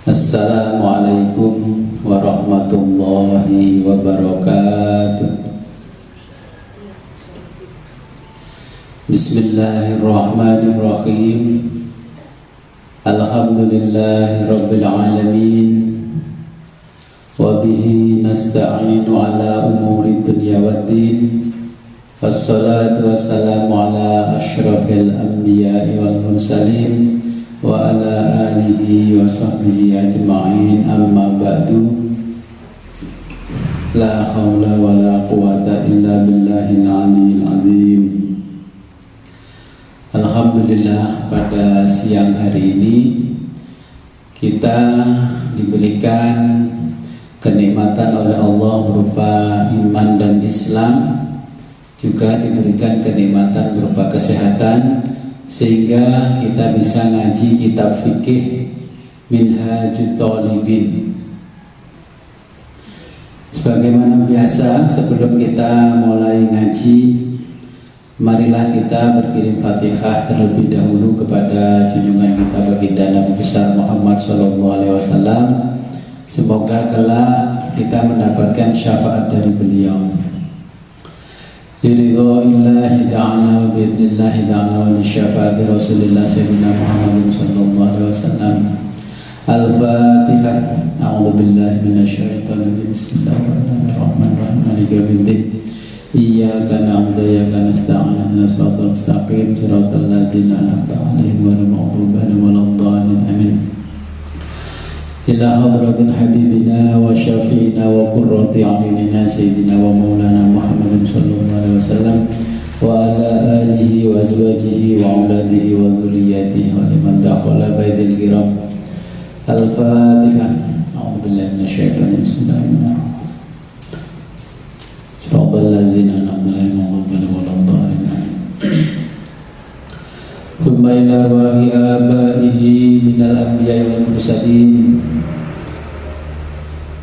Assalamualaikum warahmatullahi wabarakatuh. Bismillahirrahmanirrahim. Alhamdulillahi rabbil alamin. Wa bihi nasta'inu ala umuri dunya waddin. Wassalatu wassalamu ala asyrafil anbiya'i wal mursalin wa ala alihi wa sahbihi ajma'in, amma ba'du. La hawla wa la quwata illa billahil aliyyil azim. Alhamdulillah, pada siang hari ini kita diberikan kenikmatan oleh Allah berupa iman dan Islam, juga diberikan kenikmatan berupa kesehatan, sehingga kita bisa ngaji kitab fikih Minhajut Thalibin. Sebagaimana biasa, sebelum kita mulai ngaji, marilah kita berkirim Fatihah terlebih dahulu kepada junjungan kita baginda Nabi besar Muhammad SAW. Semoga kelak kita mendapatkan syafaat dari beliau. Biridha'illahi ta'ala wa bi'idhnillahi ta'ala wa lisyafaati Rasulillah Sayyidina Muhammad sallallahu alaihi wasallam. Al-Fatihah. A'udzu billahi minasyaitonir rajim. Bismillahirrahmanirrahim. Maliki yaumiddin. Iyyaka na'budu wa iyyaka nasta'in. Ihdinas siratal mustaqim. Shiratal ladzina an'amta 'alaihim ghairil maghdubi 'alaihim waladdallin. Amin. Ila hadratin habibina wa syafi'ina wa qurrati a'yunina sayyidina wa maulana Muhammadin sallallahu alaihi wasallam wa ala alihi wa azwajihi wa auladihi wa dhurriyyatihi wa liman dakhala baitil kiram. Al-Fatihah. A'udzu billahi minasyaitonir rajim. Bismillahirrahmanirrahim. Shiratal ladzina an'amta 'alaihim ghairil maghdubi 'alaihim. Thumma ila arwahi abaihi minal anbiya'i wal mursalin.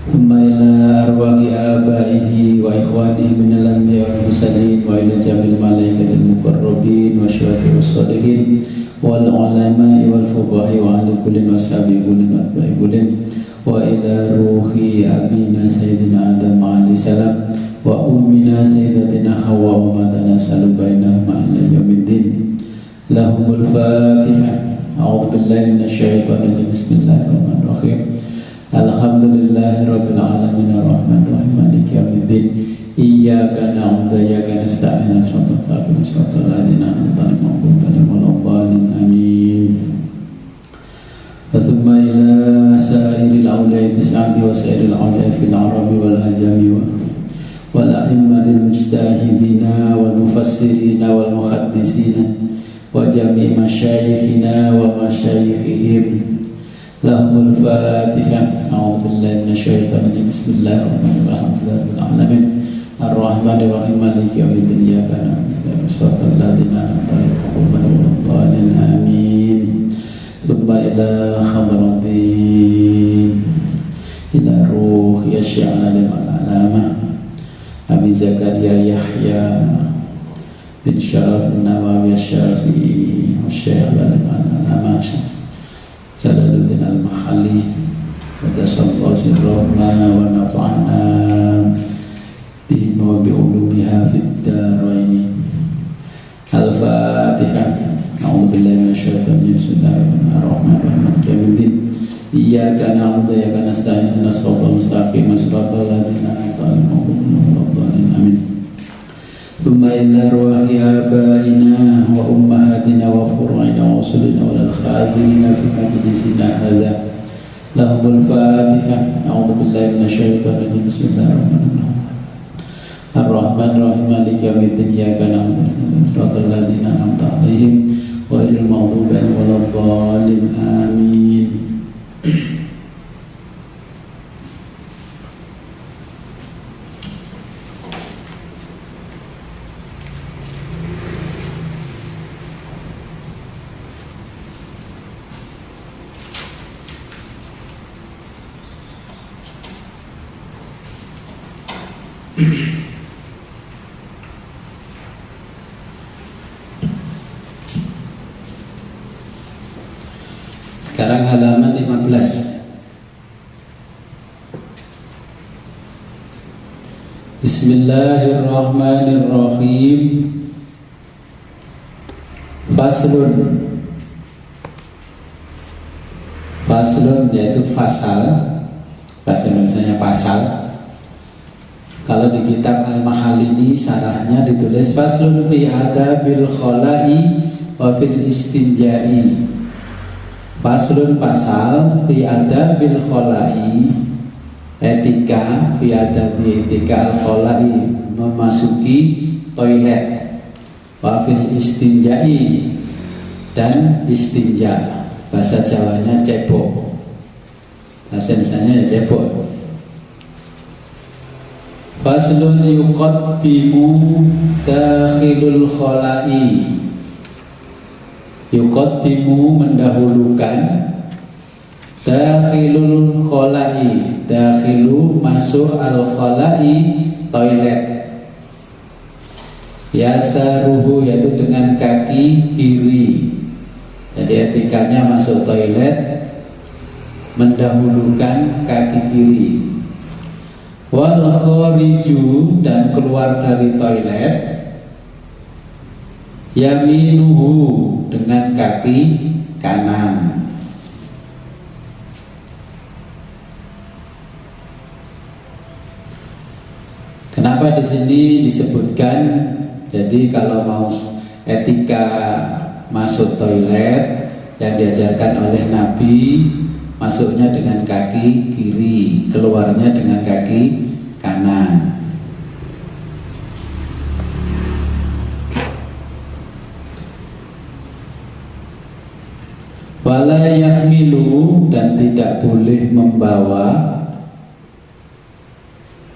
Thumma ila arwahi abaihi wa ikhwanihi minal anbiya'i wal mursalin wa ila jamil malaikatil muqarrabin wa syuhada'i was sholihin wal ulama'i wal fuqaha'i wa ala kullin wa sahbihi kullin wa atba'i kullin wa ila ruhi abina sayyidina Adam alaihi salam wa ummina sayyidatina Hawa wa ma tanasalu bainahuma ila yaumiddin. Lahumul Fatihah. A'udzu billahi minasyaitonir rajim. Bismillahirrahmanirrahim. Alhamdulillahi rabbil alamin arrahmanir rahim maliki yaumiddin. Iyyaka na'budu wa iyyaka nasta'in. Shiratal ladzina an'amta 'alaihim ghairil maghdubi 'alaihim. Amin. Thumma ila sa'iril awliya'i tis'ati wa sa'iril awliya'i fil arabi wal ajami wal a'immatil mujtahidina wal mufassirina wal muhaddisina wa jami' masyayikhina wa masyayikhihim. Lahumul Fatihah. A'udzu billahi minasyaitonir rajim. Bismillahirrahmanirrahim. Alamin arrahmanir rahim maliki yaumiddin. Iyyaka na'budu wa siratal ladzina an'amta 'alaihim ghairil maghdubi 'alaihim. Amin. Thumma ila hadrati ila ruh yasya'ala liman alama Abi Zakaria Yahya bin Syaraf bin Nawawi Syafi'i wa Syekh al-Alman al-Amash Jalaluddin al-Mahalli wa tasallallahu sirrahna wa nafa'na bihi wa bi'ulumiha fid daraini. Al-Fatihah. A'udzu billahi minasyaitonir rajim. Bismillahirrahmanirrahim. Maliki yaumiddin. Iyyaka na'budu wa iyyaka nasta'in. Ihdinas siratal mustaqim. Shiratal ladzina an'amta 'alaihim ghairil maghdubi 'alaihim. Amin. Thumma ila arwahi abaina wa ummahatina wa furu'ina wa usulina wal khadimina fi majlisina hadza. Lahumul Fatihah. A'udzu billahi minasyaitonir rajim. Bismillahirrahmanirrahim. Ar-Rahmanir Rahim maliki yaumiddin. Iyyaka na'budu wa iyyaka nasta'in. Shiratal ladzina an'amta 'alaihim ghairil maghdubi 'alaihim waladdallin. Amin. Sekarang halaman 15. Bismillahirrahmanirrahim. Faslun. Faslun yaitu fasal, bahasa Indonesianya pasal. Kalau di kitab Al-Mahalini syarahnya ditulis faslun fi adabil khala'i wa fil istinja'i. Faslun pasal fi adabil khala'i, etika fi adabi etika al-khala'i, memasuki toilet, wa fil istinja'i, dan istinja, bahasa Jawanya cebok, bahasa Indonesianya ya cebok. Faslun yuqaddimu dakhilul khala'i. Yuqaddimu mendahulukan, dakhilul khala'i, dakhilu masuk al khala'i toilet, yasaruhu yaitu dengan kaki kiri. Jadi etikanya masuk toilet mendahulukan kaki kiri. Wal khariju, dan keluar dari toilet, yaminuhu, dengan kaki kanan. Kenapa di sini disebutkan? Jadi kalau mau etika masuk toilet yang diajarkan oleh Nabi, masuknya dengan kaki kiri, keluarnya dengan kaki kanan. Wala yahmilu, dan tidak boleh membawa,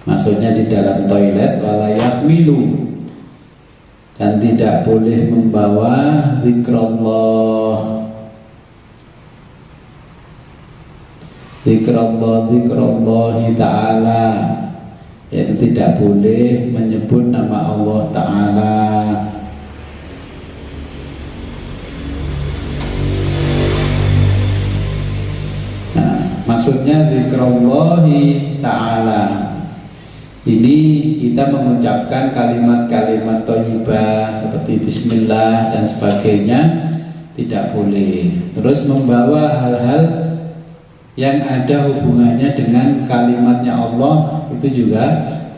maksudnya di dalam toilet, wala yahmilu, dan tidak boleh membawa zikrullah, zikrullahi ta'ala, yaitu tidak boleh menyebut nama Allah Ta'ala. Maksudnya zikrullahi ta'ala ini kita mengucapkan kalimat-kalimat thayyibah seperti bismillah dan sebagainya, tidak boleh. Terus membawa hal-hal yang ada hubungannya dengan kalimatnya Allah itu juga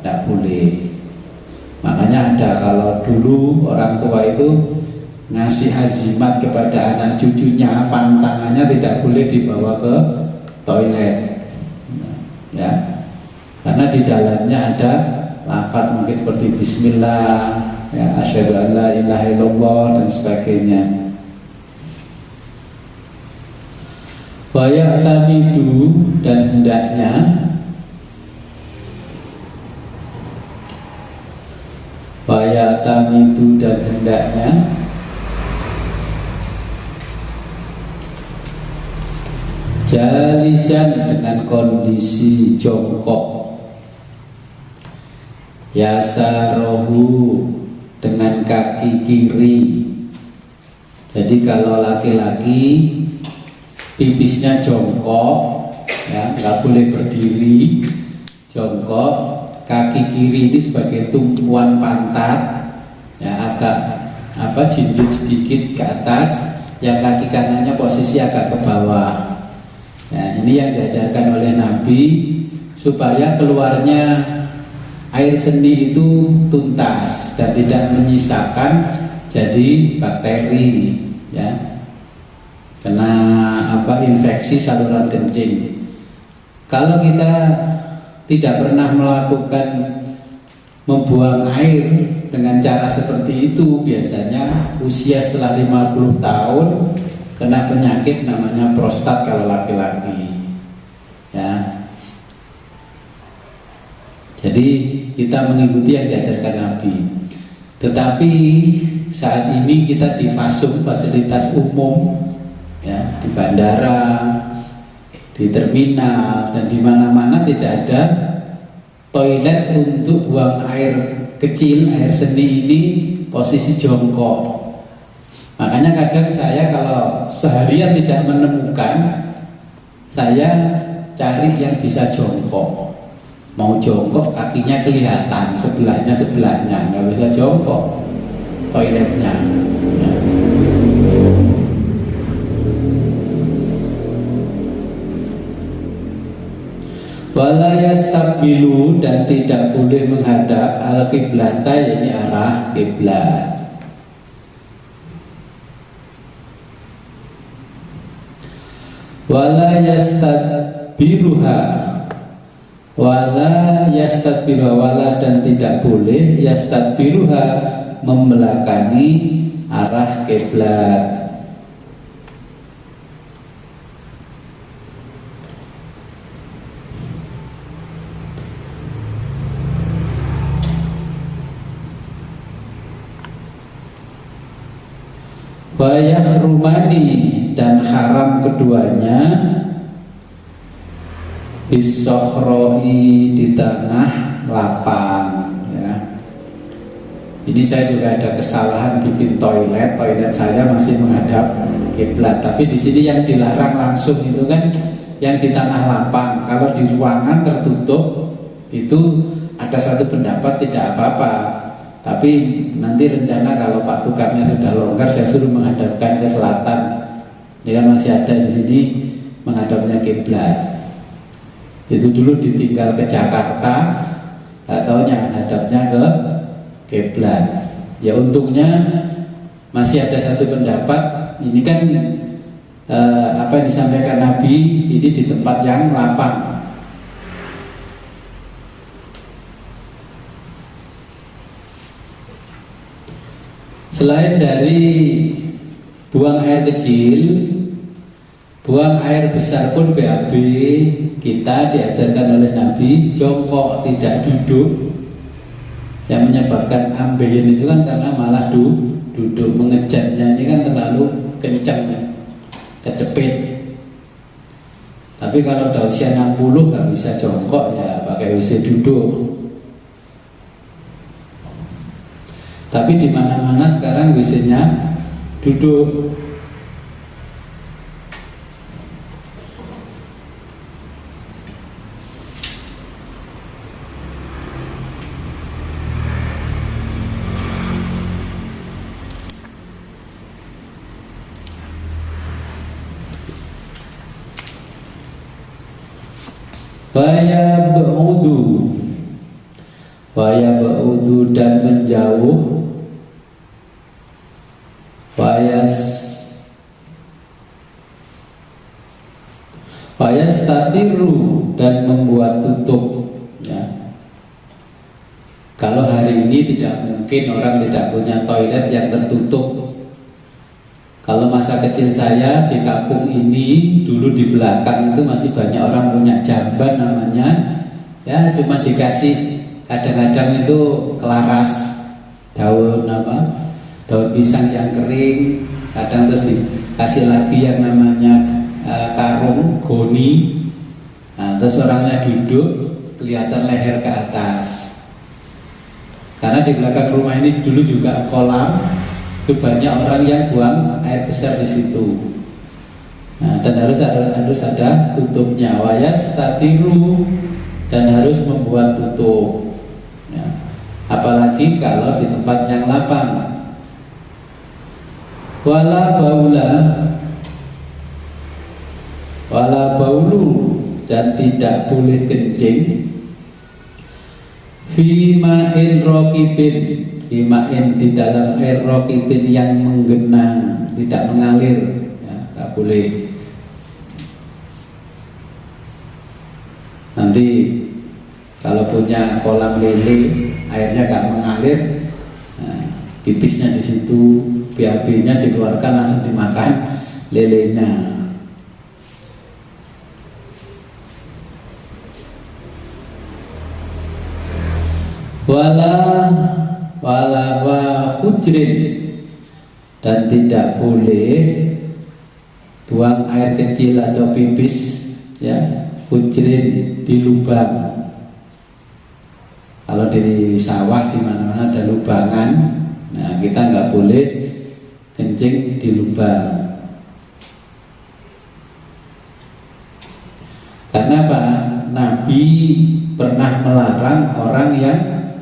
tidak boleh. Makanya ada, kalau dulu orang tua itu ngasih azimat kepada anak cucunya, pantangannya tidak boleh dibawa ke toilet, ya, karena di dalamnya ada lafaz mungkin seperti bismillah, ya, asyhadu an la ilaha illallah dan sebagainya. Wa ya'tamidu, dan hendaknya, wa ya'tamidu, dan hendaknya jalisan, dengan kondisi jongkok, yasarohu, dengan kaki kiri. Jadi kalau laki-laki pipisnya jongkok, ya, nggak boleh berdiri, jongkok, kaki kiri ini sebagai tumpuan pantat, ya, agak jinjit sedikit ke atas, yang kaki kanannya posisi agak ke bawah. Nah, ini yang diajarkan oleh Nabi supaya keluarnya air seni itu tuntas dan tidak menyisakan jadi bakteri, ya, kena infeksi saluran kencing. Kalau kita tidak pernah melakukan membuang air dengan cara seperti itu, biasanya usia setelah 50 tahun kena penyakit namanya prostat kalau laki-laki, ya. Jadi kita mengikuti yang diajarkan Nabi. Tetapi saat ini kita di fasilitas umum, ya, di bandara, di terminal, dan di mana-mana tidak ada toilet untuk buang air kecil, air seni ini posisi jongkok. Makanya kadang saya kalau seharian tidak menemukan, saya cari yang bisa jongkok. Mau jongkok kakinya kelihatan sebelahnya, nggak bisa jongkok toiletnya. Ya. Wala yastaqbilu, dan tidak boleh menghadap al-qiblata, yakni arah kiblat. Wala yastadbiruha, wala yastadbiruha, wala dan tidak boleh yastadbiruha, membelakangi arah kiblat. Wa yahrumani, dan haram keduanya bisohroi, di tanah lapang. Ya. Ini saya juga ada kesalahan bikin toilet saya masih menghadap kiblat. Tapi di sini yang dilarang langsung itu kan yang di tanah lapang. Kalau di ruangan tertutup itu ada satu pendapat tidak apa-apa. Tapi nanti rencana kalau Pak tukangnya sudah longgar, saya suruh menghadapkan ke selatan. Ini kan masih ada di sini menghadapnya kiblat. Itu dulu ditinggal ke Jakarta, nggak taunya hadapnya ke kiblat. Ya untungnya masih ada satu pendapat. Ini kan apa yang disampaikan Nabi ini di tempat yang lapang. Selain dari buang air kecil, buang air besar pun BAB, kita diajarkan oleh Nabi jongkok, tidak duduk. Yang menyebabkan ambeien itu kan karena malah duduk. Mengejatnya ini kan terlalu kencang, kecepit. Tapi kalau udah usia 60 nggak bisa jongkok, ya pakai WC duduk. Tapi di mana-mana sekarang WC-nya duduk. Waya ba'udu, dan menjauh. Wayastatiru, dan membuat tutup. Ya. Kalau hari ini tidak mungkin orang tidak punya toilet yang tertutup. Kalau masa kecil saya di kampung ini dulu di belakang itu masih banyak orang punya jamban namanya. Ya cuma dikasih kadang-kadang itu kelaras daun daun pisang yang kering, kadang terus dikasih lagi yang namanya karung goni. Nah, terus orangnya duduk kelihatan leher ke atas. Karena di belakang rumah ini dulu juga kolam, itu banyak orang yang buang air besar di situ. Nah, dan harus ada tutupnya. Wayastatiru, dan harus membuat tutup. Ya. Apalagi kalau di tempat yang lapang. Wala baulu, dan tidak boleh kencing. Fima'in rokitin, fima'in di dalam air rokitin yang menggenang, tidak mengalir, ya, tidak boleh. Nanti kalau punya kolam lele, airnya nggak mengalir, nah, pipisnya di situ, BAB-nya dikeluarkan langsung dimakan lelenya. Wala hujrin, dan tidak boleh buang air kecil atau pipis, ya, hujrin, di lubang. Kalau di sawah di mana-mana ada lubangan, nah kita nggak boleh kencing di lubang. Karena apa? Nabi pernah melarang orang yang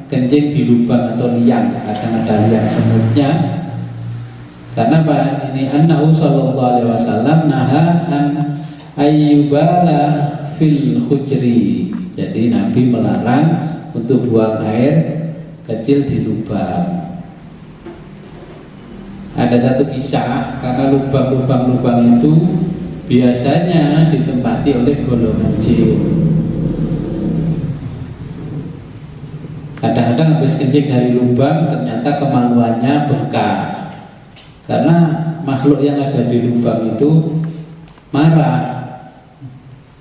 kencing di lubang atau liang, kadang ada liang semutnya. Karena apa? Ini annahu sallallahu alaihi wasallam naha an ayyubala fil hujri. Jadi Nabi melarang untuk buang air kecil di lubang. Ada satu kisah, karena lubang-lubang itu biasanya ditempati oleh golongan jin. Kadang-kadang habis kencing dari lubang ternyata kemaluannya bengkak, karena makhluk yang ada di lubang itu marah.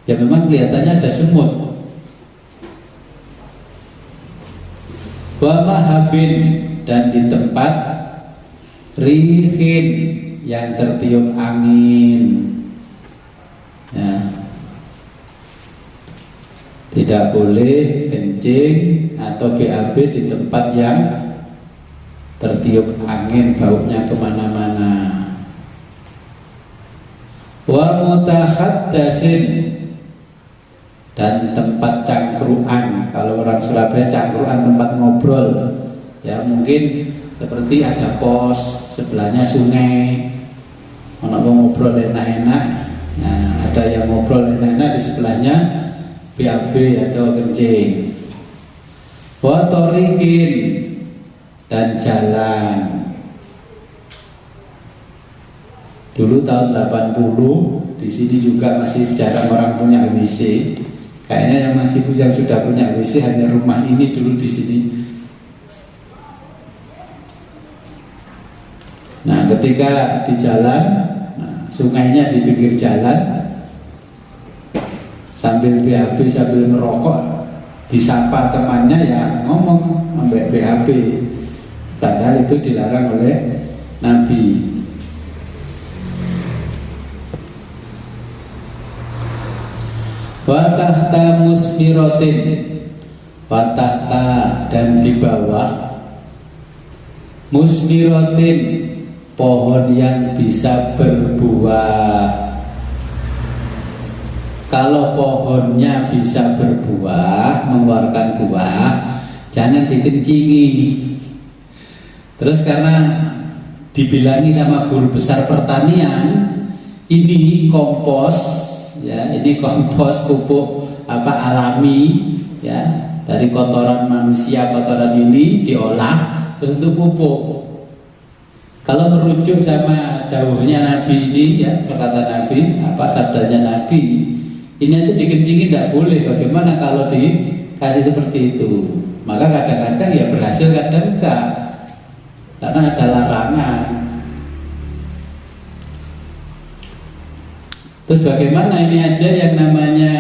Ya memang kelihatannya ada semut. Wa mahabin, dan di tempat rihin yang tertiup angin. Ya. Tidak boleh kencing atau BAB di tempat yang tertiup angin, baunya kemana-mana. Wa mutahaddasin, dan tempat cangkruan. Kalau orang Surabaya cangkruan tempat ngobrol. Ya mungkin seperti ada pos, sebelahnya sungai, orang ngobrol enak-enak. Nah, ada yang ngobrol enak-enak, di sebelahnya BAB atau kencing. Wa thoriqin, dan jalan. Dulu tahun 80 di sini juga masih jarang orang punya WC. Kayaknya yang sudah punya WC hanya rumah ini dulu di sini. Nah, ketika di jalan, sungainya di pinggir jalan, sambil BAB sambil merokok, disapa temannya ya ngomong sampai BAB, padahal itu dilarang oleh Nabi. Wa tahta musmiratin, wa tahta, dan di bawah musmiratin, pohon yang bisa berbuah. Kalau pohonnya bisa berbuah, mengeluarkan buah, jangan dikencingi. Terus karena dibilangi sama guru besar pertanian, ini kompos, ya, ini kompos pupuk alami, ya, dari kotoran manusia, kotoran ini diolah untuk pupuk. Kalau merujuk sama dawuhnya Nabi ini, ya, perkataan Nabi, sabdanya Nabi, ini aja dikencingi tidak boleh. Bagaimana kalau dikasih seperti itu? Maka kadang-kadang ya berhasil, kadang enggak, karena ada larangan. Terus bagaimana ini aja yang namanya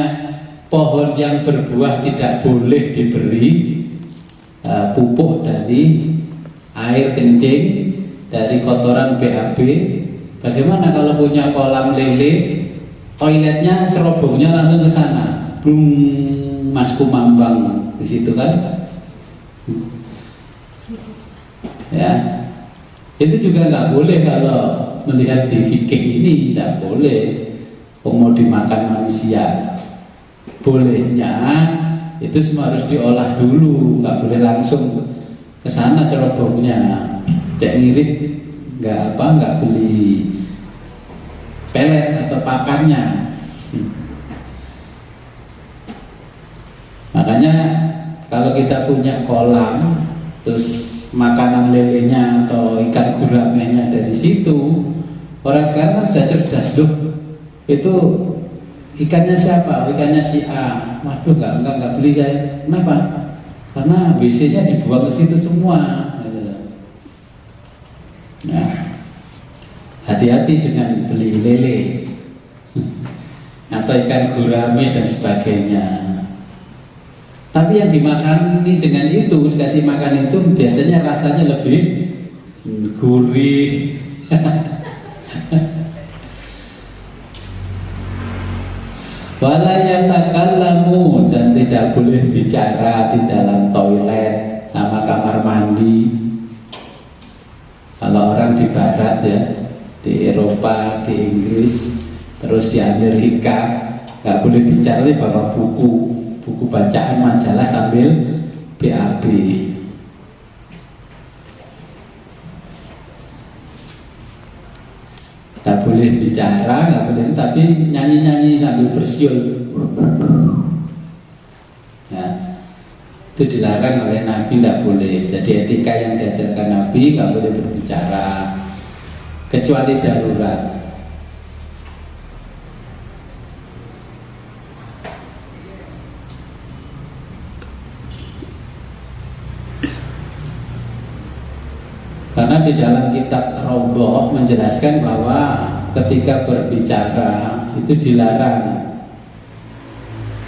pohon yang berbuah tidak boleh diberi pupuk dari air kencing, dari kotoran BAB. Bagaimana kalau punya kolam lele, toiletnya cerobongnya langsung ke sana, blung, Mas Kumambang di situ kan? Ya, itu juga nggak boleh kalau melihat di fikih ini, tidak boleh. Mau dimakan manusia, bolehnya itu semua harus diolah dulu, nggak boleh langsung ke sana cerobongnya. Cek ngirit nggak beli pelet atau pakannya. Makanya kalau kita punya kolam, terus makanan lelenya atau ikan guramenya dari situ, orang sekarang sudah cerdas loh. Itu ikannya siapa? Ikannya si A. Waduh, nggak beli saya. Kenapa? Karena WC-nya dibuang ke situ semua. Nah, hati-hati dengan beli lele atau ikan gurame dan sebagainya. Tapi yang dimakan ini dengan itu, dikasih makan itu biasanya rasanya lebih gurih. Wala yatakallamu, dan tidak boleh bicara di dalam toilet sama kamar mandi. Kalau orang di barat ya, di Eropa, di Inggris, terus di Amerika, nggak boleh bicara, bawa buku buku bacaan, majalah sambil BAB. Nggak boleh bicara, nggak boleh, tapi nyanyi-nyanyi sambil bersiul. Nah, itu dilarang oleh Nabi, nggak boleh. Jadi etika yang diajarkan Nabi, nggak boleh berbicara kecuali darurat. Karena di dalam kitab Raudhah menjelaskan bahwa ketika berbicara itu dilarang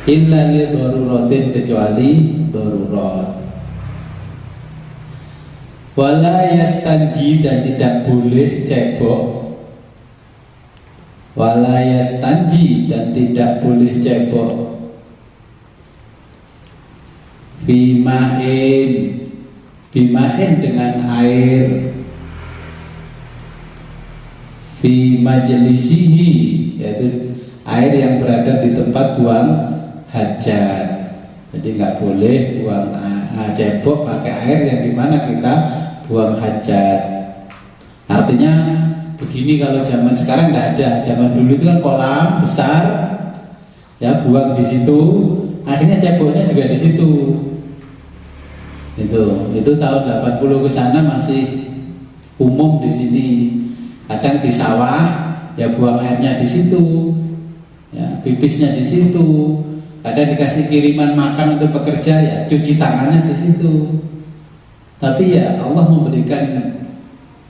illa li daruratin, kecuali darurat. Wala yastanji, dan tidak boleh cebok. Wala yastanji, dan tidak boleh cebok. Bimain, bimain dengan air. Fi majlisihi, yaitu air yang berada di tempat buang hajat. Jadi nggak boleh buang cebok pakai air yang dimana kita buang hajat. Artinya begini, kalau zaman sekarang nggak ada. Zaman dulu itu kan kolam besar, ya buang di situ. Akhirnya ceboknya juga di situ. Itu tahun 80 ke sana masih umum di sini. Kadang di sawah, ya buang airnya di situ, ya pipisnya di situ. Kadang dikasih kiriman makan untuk pekerja, ya cuci tangannya di situ. Tapi ya Allah memberikan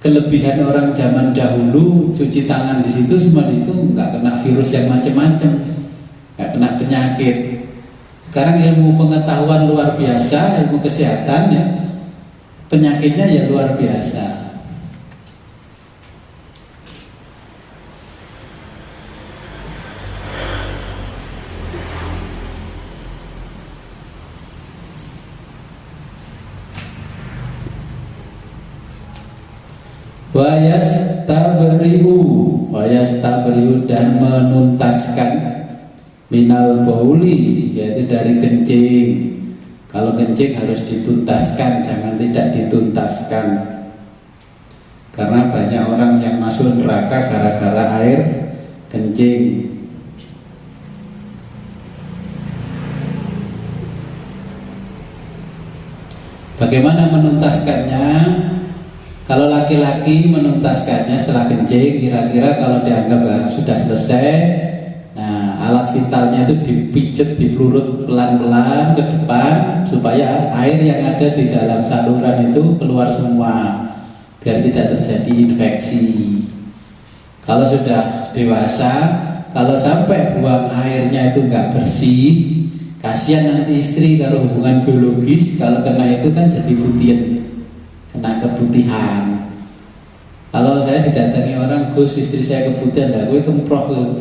kelebihan orang zaman dahulu, cuci tangan di situ, semua di situ, nggak kena virus yang macam-macam, nggak kena penyakit. Sekarang ilmu pengetahuan luar biasa, ilmu kesehatan, ya penyakitnya ya luar biasa. Wayastabriu, dan menuntaskan minal bauli, yaitu dari kencing. Kalau kencing harus dituntaskan, jangan tidak dituntaskan. Karena banyak orang yang masuk neraka gara-gara air kencing. Bagaimana menuntaskannya? Kalau laki-laki menuntaskannya setelah kencing, kira-kira kalau dianggap sudah selesai, nah alat vitalnya itu dipijet, dipelurut pelan-pelan ke depan supaya air yang ada di dalam saluran itu keluar semua, biar tidak terjadi infeksi. Kalau sudah dewasa, kalau sampai buang airnya itu nggak bersih, kasihan nanti istri kalau hubungan biologis, kalau kena itu kan jadi putihan, kena keputihan. Kalau saya didatangi orang, Gus istri saya keputihan, dah gue kemproh.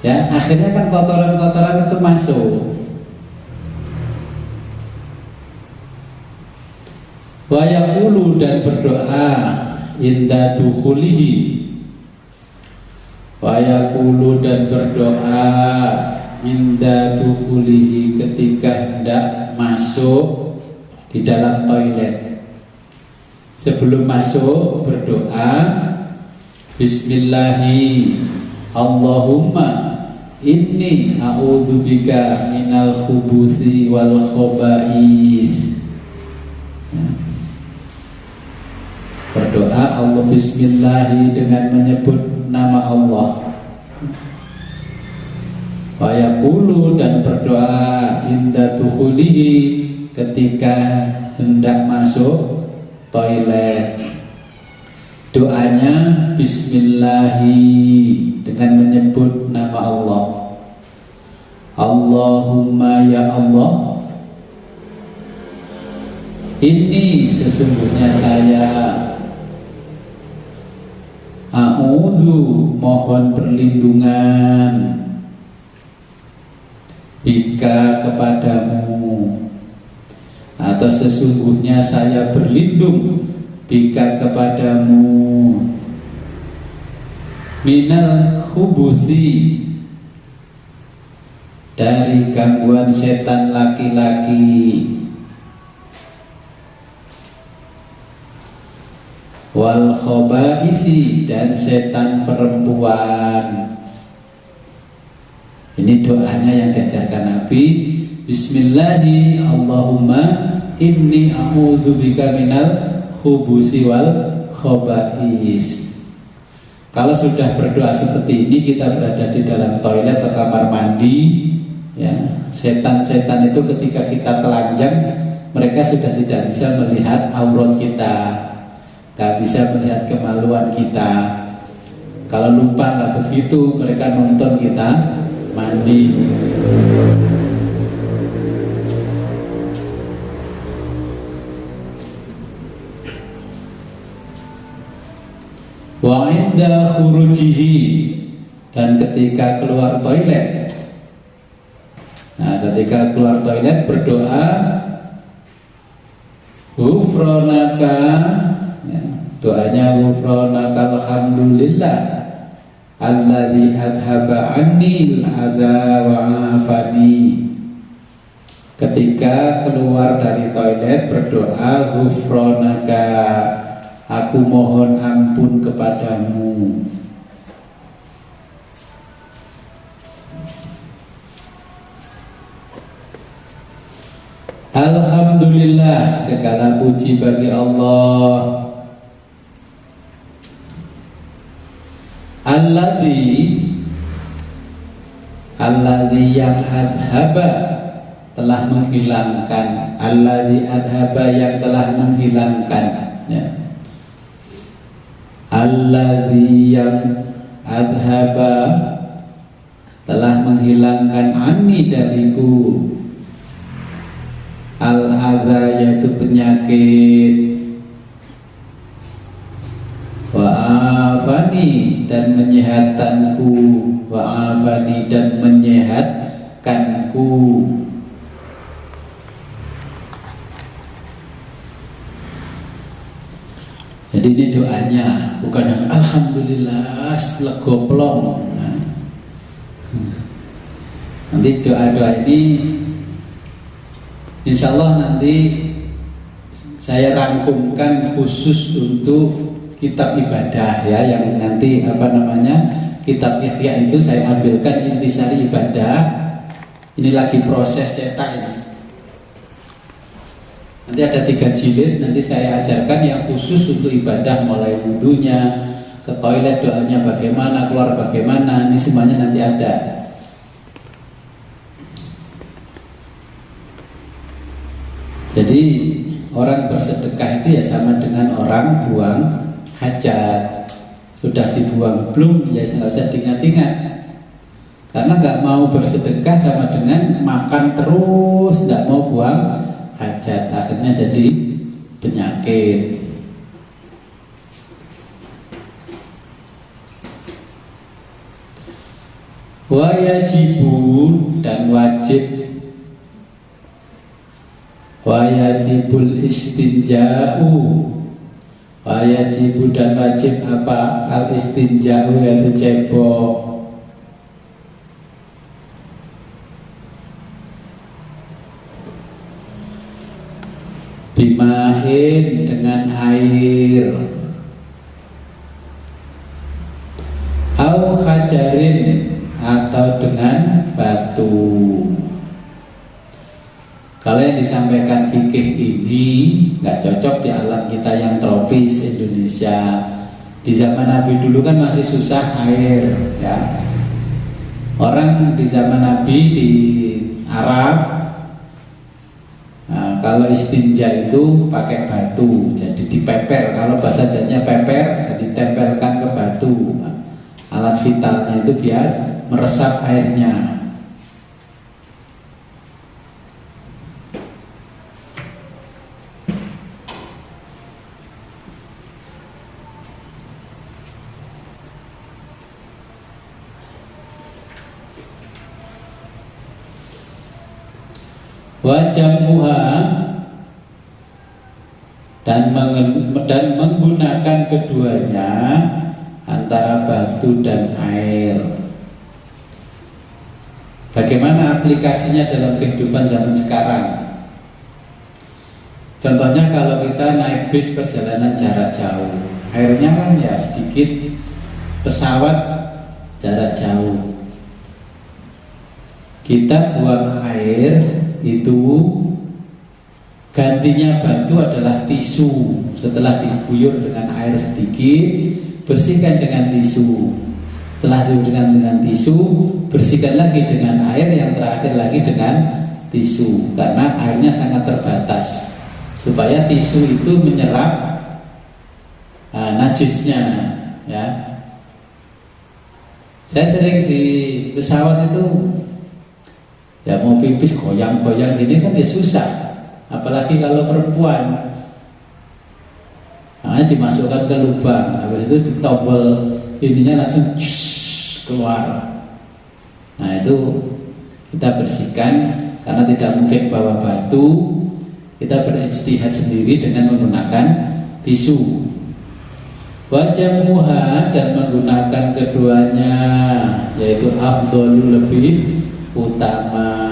Ya akhirnya kan kotoran-kotoran itu masuk. Wa yaqulu, dan berdoa inda dukhulihi. Wa yaqulu, dan berdoa inda dukhulihi, ketika hendak masuk di dalam toilet. Sebelum masuk berdoa, Bismillahi Allahumma inni a'udzubika minal khubuthi wal khoba'is. Berdoa Allah Bismillahi dengan menyebut nama Allah. Wa yaqulu, dan berdoa inda dukhulihi, ketika hendak masuk toilet. Doanya Bismillahi dengan menyebut nama Allah. Allahumma, ya Allah, ini sesungguhnya saya a'udzu, mohon perlindungan, bika, kepadamu, atau sesungguhnya saya berlindung bika, kepadamu, minal khubusi, dari gangguan setan laki-laki, wal khobaisi, dan setan perempuan. Ini doanya yang diajarkan Nabi. Bismillahi Allahumma inni a'udzubika minal khubusi wal khobais. Kalau sudah berdoa seperti ini, kita berada di dalam toilet atau kamar mandi, ya, setan-setan itu ketika kita telanjang, mereka sudah tidak bisa melihat aurat kita, gak bisa melihat kemaluan kita. Kalau lupa nggak begitu, mereka nonton kita mandi. Wa inda khurujihi, dan ketika keluar toilet. Nah, ketika keluar toilet berdoa ghufranaka, ya, doanya ghufranaka alhamdulillah alladzi adhaba anni al-adha wa afani. Ketika keluar dari toilet berdoa ghufranaka, aku mohon ampun kepadamu. Alhamdulillah, segala puji bagi Allah. Alladzi yang adhaba, telah menghilangkan. Alladzi adhaba, yang telah menghilangkan, ya. Alladzi yang adhaba, telah menghilangkan anni dariku, al-adha, yaitu penyakit, wa afani, dan menyehatanku, wa afani, dan menyehatkanku. Jadi ini doanya, bukan alhamdulillah lega plong. Nah, nanti doa-doa ini insya Allah nanti saya rangkumkan khusus untuk kitab ibadah, ya, yang nanti kitab Ikhya itu saya ambilkan intisari ibadah. Ini lagi proses cetak ini. Nanti ada 3 jilid, nanti saya ajarkan yang khusus untuk ibadah, mulai wudunya, ke toilet doanya bagaimana, keluar bagaimana, ini semuanya nanti ada. Jadi orang bersedekah itu ya sama dengan orang buang hajat. Sudah dibuang belum, ya nggak usah diingat-ingat. Karena nggak mau bersedekah sama dengan makan terus, nggak mau buang hajat, akhirnya jadi penyakit. Wa yajibu, dan wajib. Wa yajibul istinja'u, wa yajibu, dan wajib apa? Al istinja'u, yaitu cebok. Bimahin, dengan air, au hajarin, atau dengan batu. Kalau yang disampaikan fikih ini nggak cocok di alam kita yang tropis Indonesia. Di zaman Nabi dulu kan masih susah air, ya. Orang di zaman Nabi di Arab, nah, kalau istinja itu pakai batu, jadi dipeper. Kalau bahasa Jawanya peper, ditempelkan ke batu. Nah, alat vitalnya itu biar meresap airnya. Wajamuha, dan menggunakan keduanya antara batu dan air. Bagaimana aplikasinya dalam kehidupan zaman sekarang? Contohnya kalau kita naik bis perjalanan jarak jauh, airnya kan ya sedikit, pesawat jarak jauh. Kita buang air itu gantinya batu adalah tisu. Setelah diguyur dengan air sedikit, bersihkan dengan tisu. Setelah diguyur dengan tisu, bersihkan lagi dengan air, yang terakhir lagi dengan tisu. Karena airnya sangat terbatas, supaya tisu itu menyerap najisnya, ya. Saya sering di pesawat itu, ya mau pipis goyang-goyang ini kan ya susah, apalagi kalau perempuan. Dimasukkan ke lubang, habis itu ditobel ininya langsung keluar. Nah itu kita bersihkan, karena tidak mungkin bawa batu. Kita berijtihad sendiri dengan menggunakan tisu. Wajah muha, dan menggunakan keduanya, yaitu afdhalu, lebih utama.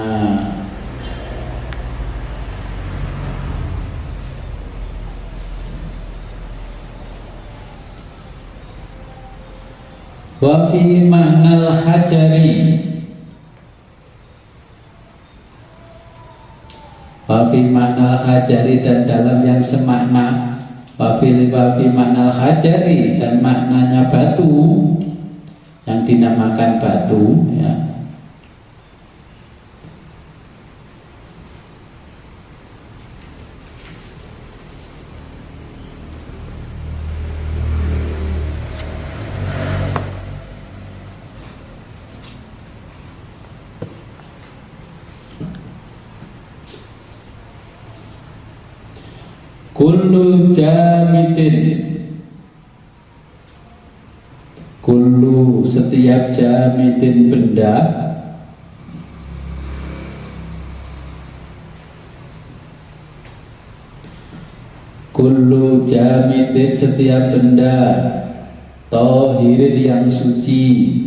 Wa fi ma'nal hajari, wa fi ma'nal hajari, dan dalam yang semakna. Wa fi ma'nal hajari, dan maknanya batu, yang dinamakan batu, ya. Kullu jamidin, kullu, setiap jamidin, benda. Kullu jamidin, setiap benda. Tohirin, yang suci.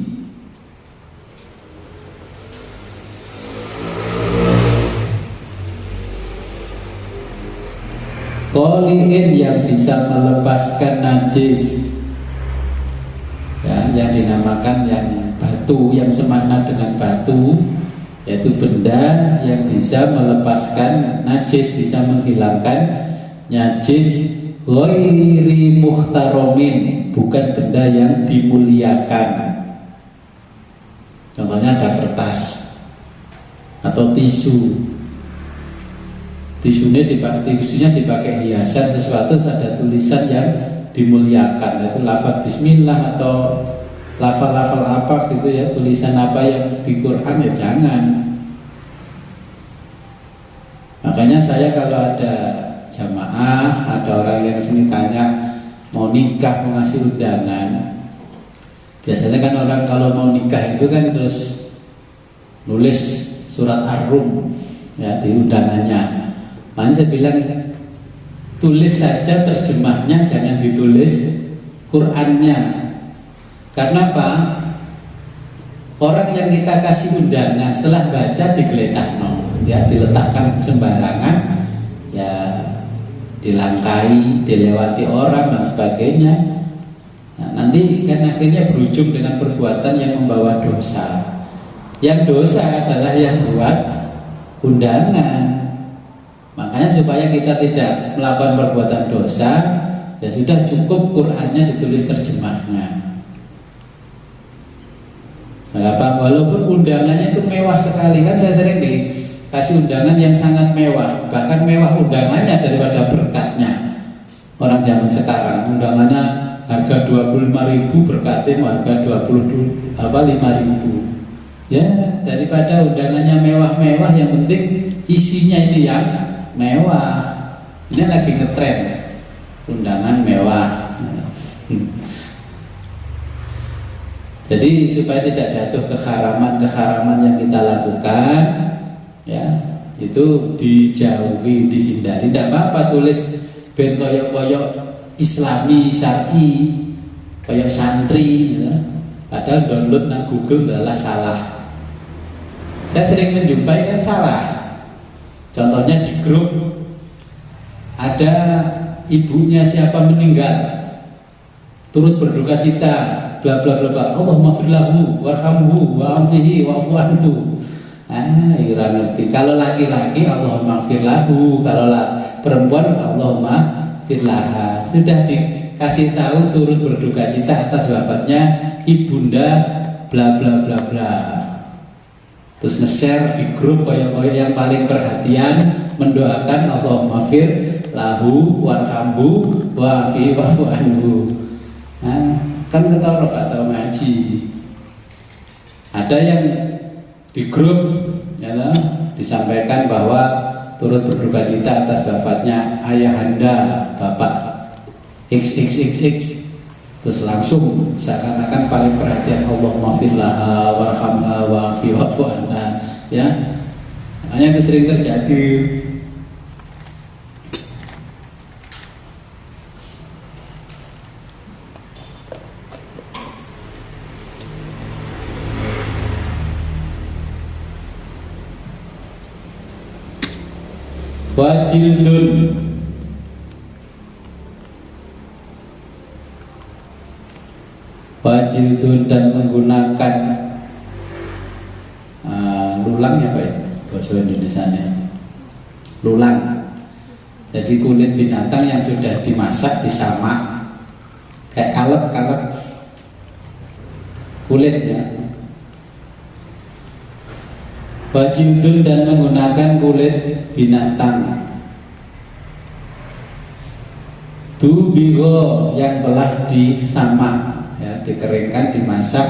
Qoli'in, yang bisa melepaskan najis, ya, yang dinamakan yang batu, yang semakna dengan batu, yaitu benda yang bisa melepaskan najis, bisa menghilangkan najis. Ghairi muhtaromin, bukan benda yang dimuliakan. Contohnya ada kertas atau tisu. Tisunya dipakai hiasan sesuatu, ada tulisan yang dimuliakan, yaitu lafaz bismillah atau lafal-lafal apa gitu ya, tulisan apa yang di Quran, ya jangan. Makanya saya kalau ada jamaah, ada orang yang sini tanya mau nikah, mau ngasih undangan, biasanya kan orang kalau mau nikah itu kan terus nulis surat ar-rum, ya, di undangannya. Makanya saya bilang, tulis saja terjemahnya, jangan ditulis Qur'annya. Karena apa? Orang yang kita kasih undangan setelah baca digeledah, ya, diletakkan sembarangan, ya, dilangkai, dilewati orang dan sebagainya. Nah, nanti kan akhirnya berujung dengan perbuatan yang membawa dosa. Yang dosa adalah yang buat undangan. Makanya supaya kita tidak melakukan perbuatan dosa, ya sudah cukup Qur'annya ditulis terjemahnya. Mengapa? Walaupun undangannya itu mewah sekali, kan saya sering dikasih undangan yang sangat mewah, bahkan mewah undangannya daripada berkatnya. Orang zaman sekarang undangannya harga 25.000, berkatnya harga 5.000. Ya, daripada undangannya mewah-mewah, yang penting isinya ini yang mewah. Ini lagi ngetren undangan mewah. Jadi supaya tidak jatuh keharaman yang kita lakukan, ya, itu dijauhi, dihindari. Tidak apa-apa tulis ben koyok-koyok Islami, syar'i, koyok santri, ya. Padahal download nang Google adalah salah. Saya sering menjumpai kan salah. Contohnya di grup ada ibunya siapa meninggal, turut berduka cita, bla bla bla bla. Allahumma fir lahu warhamhu wa'afihi wa'fu anhu. Ira ngerti. Kalau laki-laki Allahumma fir lahu, kalau perempuan Allahumma fir laha. Sudah dikasih tahu turut berduka cita atas wafatnya ibunda bla bla bla bla. Terus nge-share di grup koyok-koyok yang paling perhatian mendoakan Allahumma fir lahu warhamhu wa'afi wa'fu anhu. Kan ketara gak tahu ngaji. Ada yang di grup ya, disampaikan bahwa turut berduka cita atas wafatnya ayahanda Bapak XXXX. Terus langsung seakan-akan paling perhatian Allahumma fir laha warhamha wa'afi wa'fu anha, ya. Hanya itu sering terjadi. Wajildun, wajildun dan menggunakan lulang ya Pak ya, bahasa Indonesianya lulang. Jadi kulit binatang yang sudah dimasak disamak kayak kalep kulit ya. Wajildun dan menggunakan kulit binatang. Tubigo yang telah disamak ya, dikeringkan, dimasak,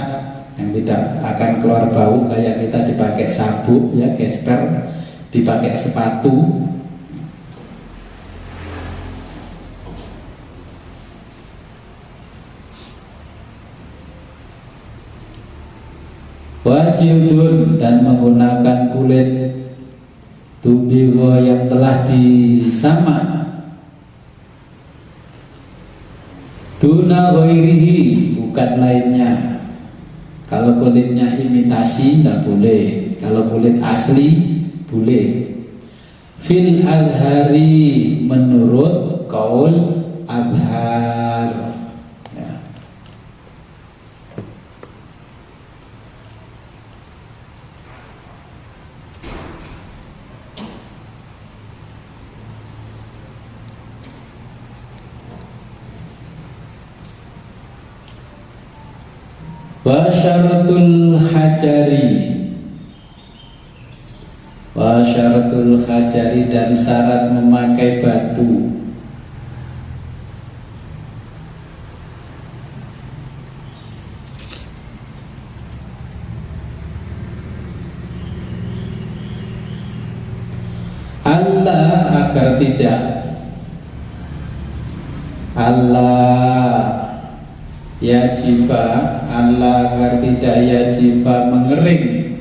yang tidak akan keluar bau kayak kita dipakai sabuk ya, gesper, dipakai sepatu. Wajildun dan menggunakan kulit tubigo yang telah disamak. Duna ghairihi, bukan lainnya. Kalau kulitnya imitasi tidak boleh, kalau kulit asli boleh. Fil azhari, menurut kaul azhar ya. Wa syaratul hajari, wa syaratul hajari dan syarat memakai batu. Allah agar tidak, Allah ya jifa, Allah agar tidak ya jifa mengering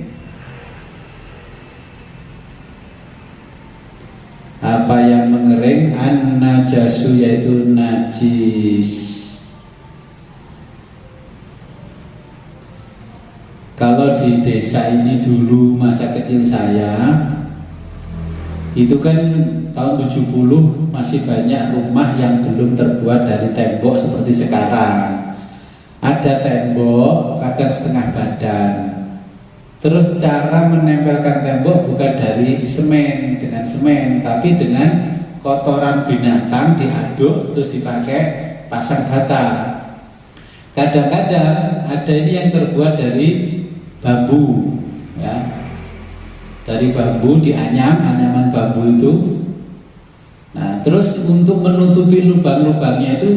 apa yang mengering, an-najasu yaitu najis. Kalau di desa ini dulu masa kecil saya itu kan tahun 70 masih banyak rumah yang belum terbuat dari tembok seperti sekarang. Ada tembok kadang setengah badan. Terus cara menempelkan tembok bukan dari semen, dengan semen, tapi dengan kotoran binatang diaduk terus dipakai pasang bata. Kadang-kadang ada ini yang terbuat dari bambu ya. Dari bambu dianyam, anyaman bambu itu. Nah, terus untuk menutupi lubang-lubangnya itu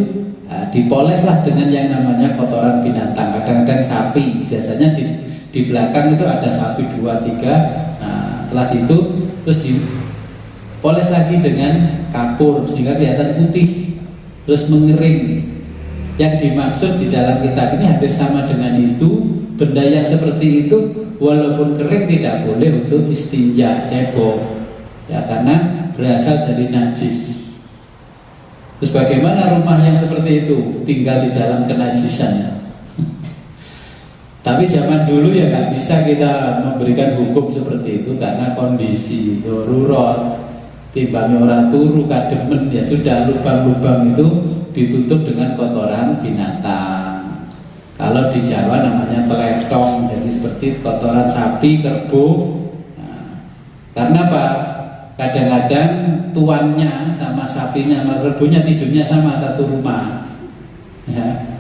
dipoleslah dengan yang namanya kotoran binatang. Kadang-kadang sapi, biasanya di belakang itu ada sapi 2, 3. Nah, setelah itu terus dipoles lagi dengan kapur sehingga kelihatan putih, terus mengering. Yang dimaksud di dalam kitab ini hampir sama dengan itu. Benda yang seperti itu walaupun kering tidak boleh untuk istinja, cebok ya, karena berasal dari najis. Terus bagaimana rumah yang seperti itu tinggal di dalam kenajisan? Tapi zaman dulu ya nggak bisa kita memberikan hukum seperti itu karena kondisi darurat, timbangnya orang turu kademen, ya sudah, lubang-lubang itu ditutup dengan kotoran binatang. Kalau di Jawa namanya teletong, jadi seperti kotoran sapi, kerbau. Nah, karena apa? Kadang-kadang tuannya sama sapinya sama kerbaunya tidurnya sama satu rumah. Ya.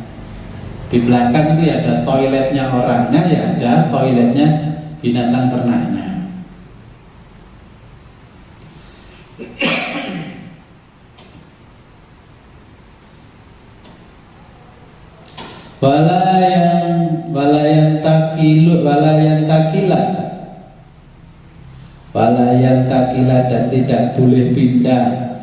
Di belakang itu ada toiletnya orangnya, ya ada toiletnya binatang ternaknya. Walayan takila dan tidak boleh pindah.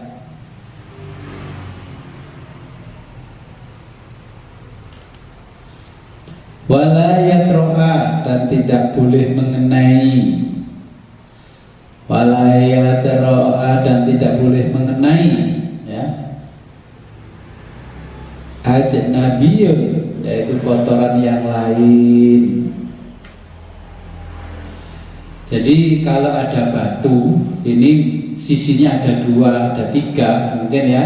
Walayat roha dan tidak boleh mengenai. Walayat roha dan tidak boleh mengenai, ya. Ajnabiyun, yaitu kotoran yang lain. Jadi kalau ada batu, ini sisinya ada 2, ada 3, mungkin ya,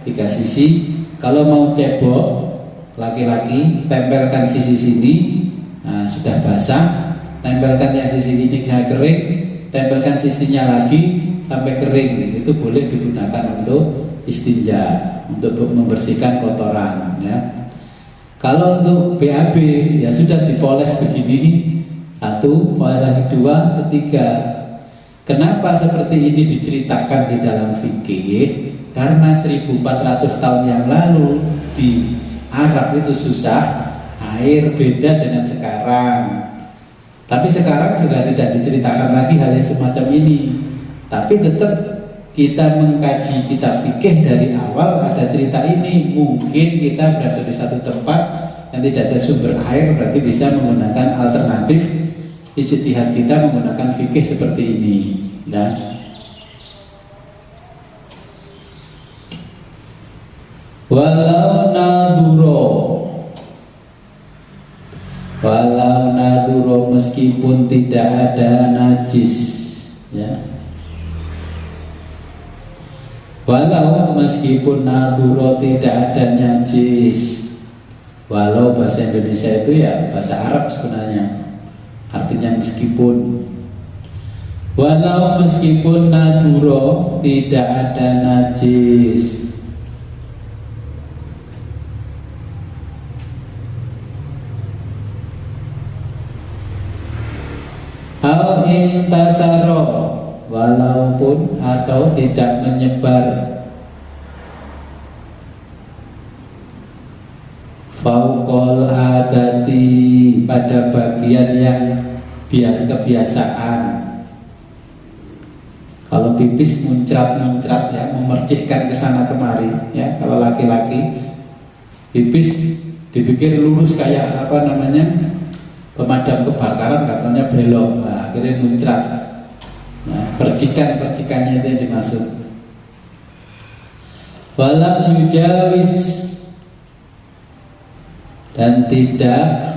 3 sisi. Kalau mau cebok, laki-laki tempelkan sisi sini, nah, sudah basah, tempelkan yang sisi ini kering, tempelkan sisinya lagi sampai kering. Itu boleh digunakan untuk istinja, untuk membersihkan kotoran, ya. Kalau untuk BAB ya sudah dipoles begini, 1, poles lagi 2, 3. Kenapa seperti ini diceritakan di dalam fikih? Karena 1400 tahun yang lalu di Arab itu susah air, beda dengan sekarang. Tapi sekarang sudah tidak diceritakan lagi hal yang semacam ini. Tapi tetap kita mengkaji kitab fikih dari awal ada cerita ini. Mungkin kita berada di satu tempat yang tidak ada sumber air, berarti bisa menggunakan alternatif ijtihad kita menggunakan fikih seperti ini, ya. Walau naduro meskipun tidak ada najis, ya. Walau meskipun naduro tidak ada najis. Walau bahasa Indonesia itu ya bahasa Arab sebenarnya, artinya meskipun. Walau meskipun naduro tidak ada najis. Al intasaro, walaupun atau tidak menyebar. Fauqol adati, pada bagian yang kebiasaan. Kalau pipis muncrat-muncrat, ya, memercikkan ke sana kemari, ya. Kalau laki-laki pipis dipikir lurus kayak apa namanya, pemadam kebakaran, katanya belok, nah, akhirnya muncrat. Nah, percikan-percikannya itu yang dimaksud. Walam yujawis, dan tidak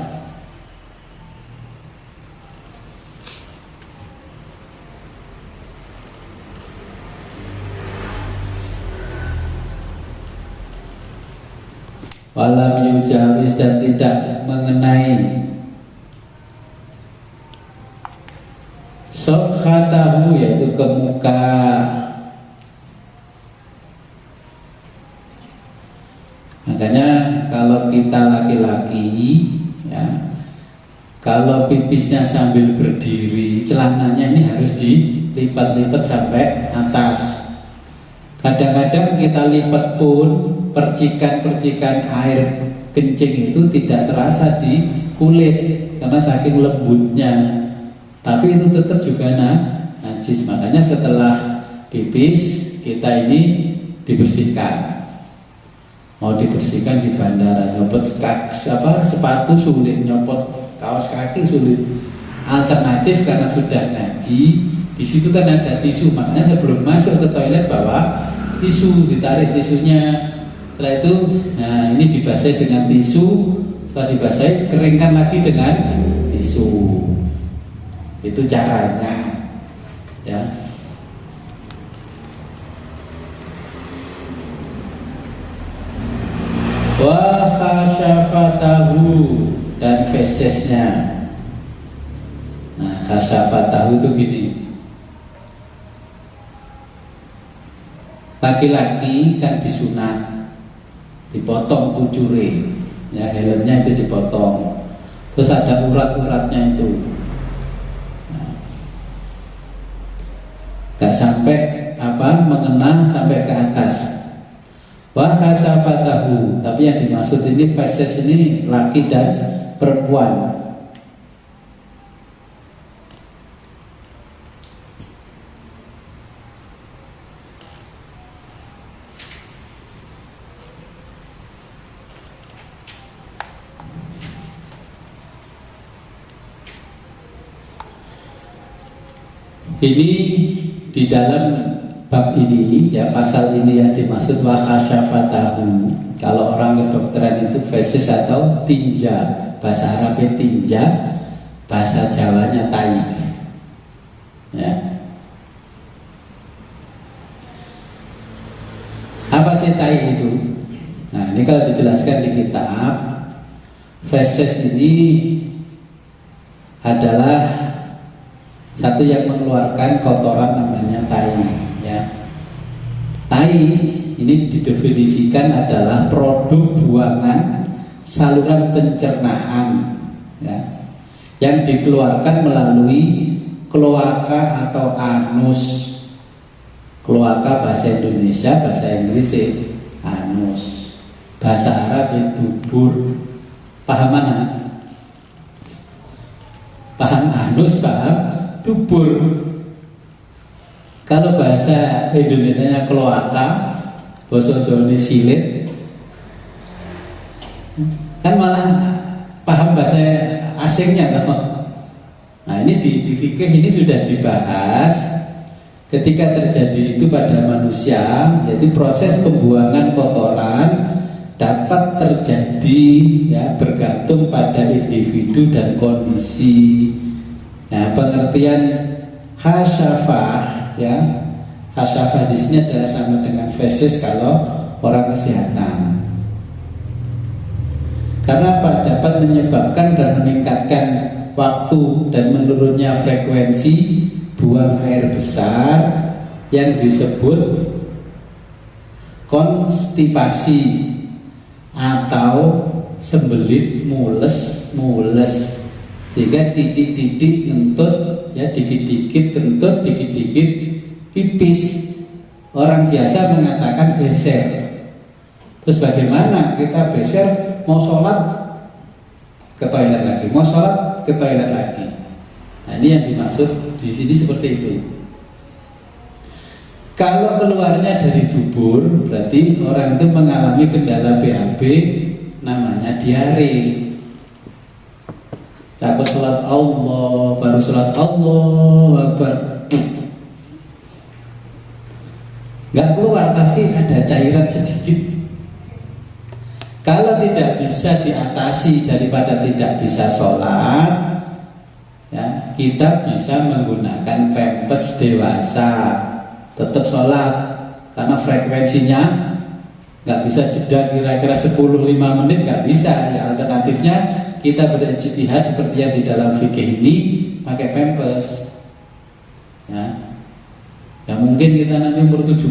walam yujawis dan tidak mengenai sofkhatahu, yaitu ke muka. Makanya kalau kita laki-laki, ya, kalau pipisnya sambil berdiri, celananya ini harus dilipat-lipat sampai atas. Kadang-kadang kita lipat pun percikan-percikan air kencing itu tidak terasa di kulit karena saking lembutnya. Tapi itu tetap juga najis. Makanya setelah pipis kita ini dibersihkan. Mau dibersihkan di bandara, nyopot sepatu sulit, nyopot kaos kaki sulit. Alternatif karena sudah ngaji, di situ kan ada tisu. Makanya sebelum masuk ke toilet bawa tisu, ditarik tisunya. Setelah itu, nah ini dibasahi dengan tisu. setelah dibasahi keringkan lagi dengan tisu. Itu caranya, ya. Wa khasyafatahu, dan fesesnya. Nah, khasyafatahu itu gini. Laki-laki kan disunat, dipotong kucure, ya, helmnya itu dipotong. Terus ada urat-uratnya itu. Nah, gak sampai mengena sampai ke atas. Wa khasafatahu, tapi yang dimaksud ini fases ini laki dan perempuan. Ini di dalam bab ini, ya, pasal ini yang dimaksud wa khasyafatahu. Kalau orang kedokteran itu fesis atau tinja, bahasa Arabnya tinja, bahasa Jawanya tai, ya. Apa sih tai itu? Nah, ini kalau dijelaskan di kitab, fesis ini adalah satu yang mengeluarkan kotoran namanya tai, ya. Tai ini didefinisikan adalah produk buangan saluran pencernaan, ya, yang dikeluarkan melalui kloaka atau anus. Kloaka bahasa Indonesia, bahasa Inggris anus, bahasa Arab itu dubur. Paham mana? Paham anus, paham dubur. Kalau bahasa Indonesianya kloaka, bahasa Jawa ini silit, kan malah paham bahasa asingnya loh. Nah, ini di fikih ini sudah dibahas ketika terjadi itu pada manusia, yaitu proses pembuangan kotoran dapat terjadi, ya, bergantung pada individu dan kondisi. Nah, pengertian khasyafah, ya, khasyafah di sini adalah sama dengan fesis kalau orang kesehatan. Karena apa? Dapat menyebabkan dan meningkatkan waktu dan menurunnya frekuensi buang air besar yang disebut konstipasi atau sembelit mules, sehingga titik-titik ngentut, ya, dikit-dikit kentut, dikit-dikit pipis. Orang biasa mengatakan beser. Terus bagaimana kita beser? Mau sholat ke toilet lagi, mau sholat ke toilet lagi. Nah, ini yang dimaksud di sini seperti itu. Kalau keluarnya dari dubur, berarti orang itu mengalami kendala BAB, namanya diare. Takut sholat Allah, baru sholat Allah Akbar, nggak keluar, tapi ada cairan sedikit. Kalau tidak bisa diatasi daripada tidak bisa sholat, ya, kita bisa menggunakan pampers dewasa, tetap sholat, karena frekuensinya nggak bisa jeda kira-kira 10-5 menit, nggak bisa. Ya, alternatifnya kita berijtihad seperti yang di dalam fikih ini, pakai pampers, ya. Ya mungkin kita nanti umur 70,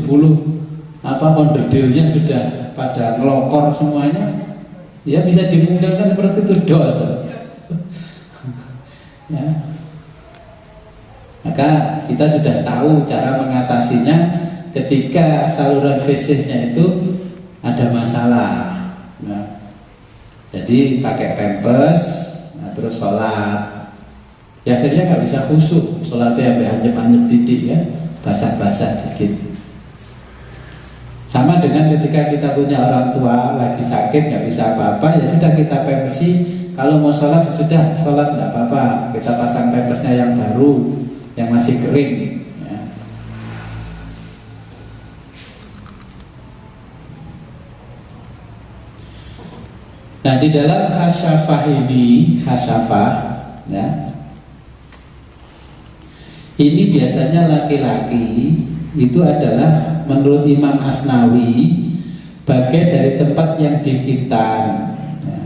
onderdilnya sudah pada ngelokor semuanya, ya bisa dimungkinkan seperti itu, dol. Ya. Maka kita sudah tahu cara mengatasinya ketika saluran fesesnya itu ada masalah. Nah, jadi pakai pampers, nah, terus sholat. Ya akhirnya nggak bisa khusyuk, sholatnya sampai anjep-anjep titik, ya, basah-basah dikit. Sama dengan ketika kita punya orang tua lagi sakit nggak bisa apa-apa, ya sudah kita pampersi. Kalau mau sholat sudah sholat nggak apa-apa, kita pasang pampersnya yang baru, yang masih kering. Ya. Nah, di dalam khasyafah ini, khasyafah ya, ini biasanya laki-laki itu adalah menurut Imam Asnawi bagian dari tempat yang dikhitan ya,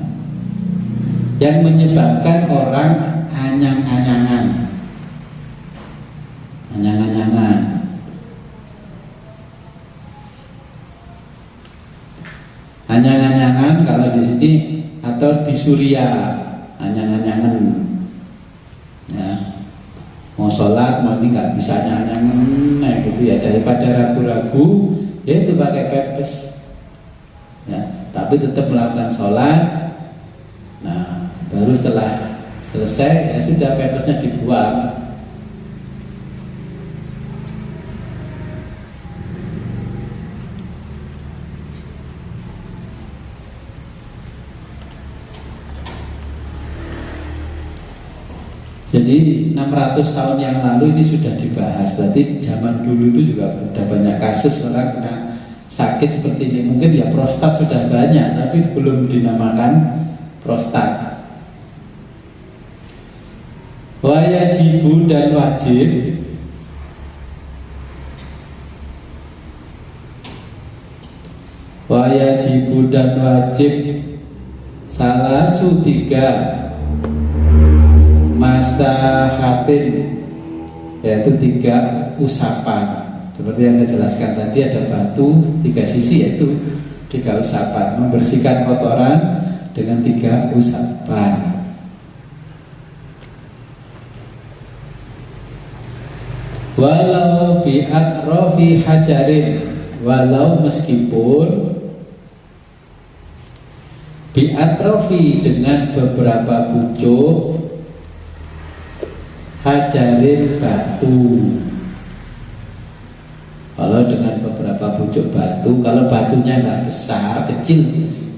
yang menyebabkan orang anyang-anyangan. Anyang-anyangan kalau di sini, atau di Suria anyang-anyangan ya, mau sholat mau ini nggak bisa anyang-anyangan nah gitu ya, daripada ragu-ragu ya itu pakai pepes ya, tapi tetap melakukan sholat. Nah baru setelah selesai ya sudah pepesnya dibuang. Jadi 600 tahun yang lalu ini sudah dibahas. Berarti zaman dulu itu juga sudah banyak kasus orang kena sakit seperti ini. Mungkin ya prostat sudah banyak, tapi belum dinamakan prostat. Wajibu dan wajib. Wajibu dan wajib salah tiga masa hatin, yaitu 3 usapan. Seperti yang saya jelaskan tadi, ada batu 3 sisi, yaitu 3 usapan. Membersihkan kotoran dengan 3 usapan. Walau bi'atrofi hajarin, walau meskipun bi'atrofi dengan beberapa pucuk hajarin batu. Kalau dengan beberapa pucuk batu, kalau batunya nggak besar, kecil,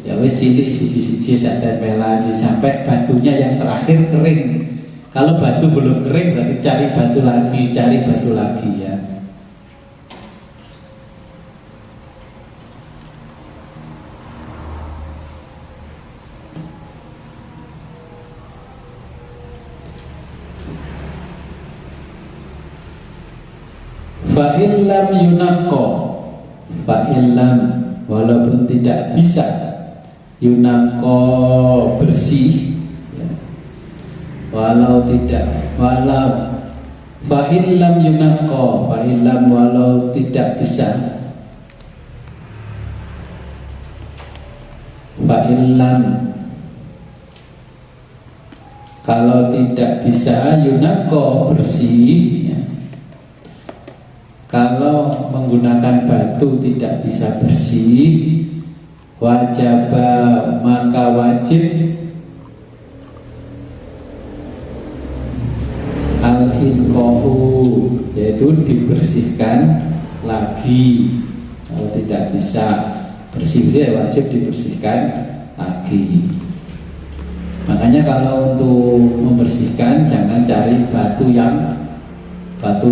ya wes cilik sisi-sisi saya tempelan sampai batunya yang terakhir kering. Kalau batu belum kering berarti cari batu lagi ya. Fa'illam yunaqqa, fa'illam walaupun tidak bisa yunaqqa bersih ya. Walau fa'illam yunaqqa, fa'illam walau tidak bisa, fa'illam kalau tidak bisa yunaqqa bersih ya. Kalau menggunakan batu tidak bisa bersih, wajaba maka wajib al-hinqahu, yaitu dibersihkan lagi. Kalau tidak bisa bersih ya wajib dibersihkan lagi. Makanya kalau untuk membersihkan jangan cari batu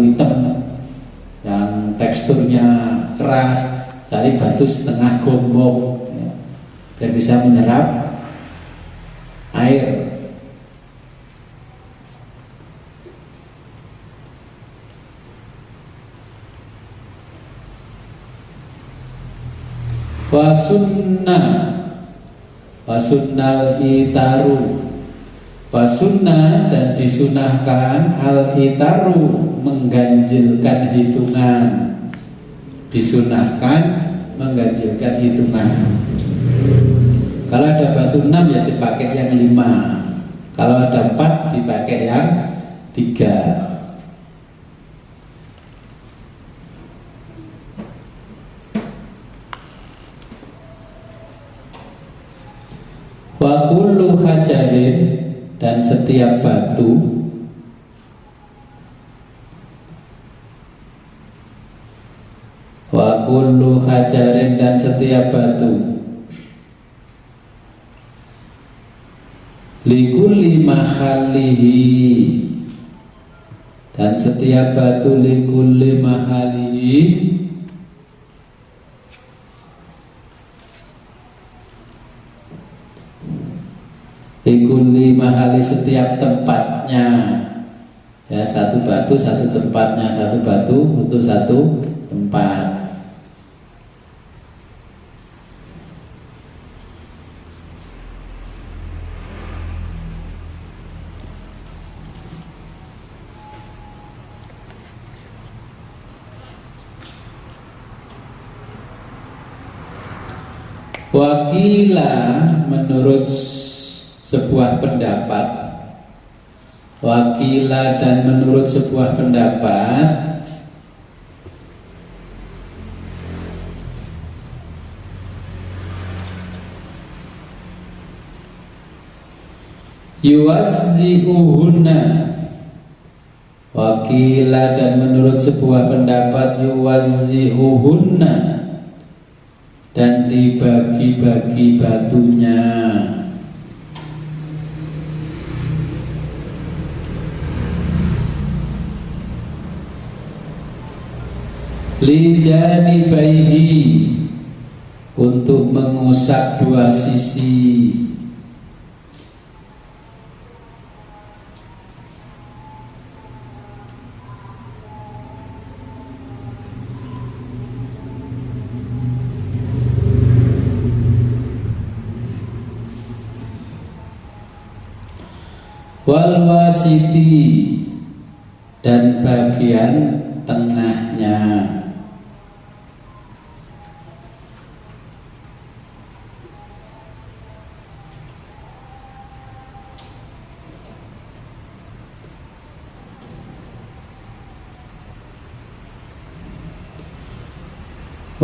hitam yang teksturnya keras, cari batu setengah gombong ya, biar bisa menyerap air. Wasunnal itaru, wasunnah dan disunahkan al-itaru mengganjilkan hitungan, disunahkan mengganjilkan hitungan. Kalau ada batu 6 ya dipakai yang 5, kalau ada 4 dipakai yang 3. Wa kullu hajarin dan setiap batu, wa kullu hajarin dan setiap batu, likulli mahalihi dan setiap batu likulli mahalihi Likulli mahali setiap tempatnya. Ya, satu batu satu tempatnya, satu batu untuk satu tempat. Wakila menurut sebuah pendapat, wakila dan menurut sebuah pendapat, yuwazzi'uhunna. Wakila dan menurut sebuah pendapat, yuwazzi'uhunna, dan dibagi-bagi batunya. Lijanibaihi, untuk mengusap dua sisi. Wal wasiti, dan bagian tengahnya.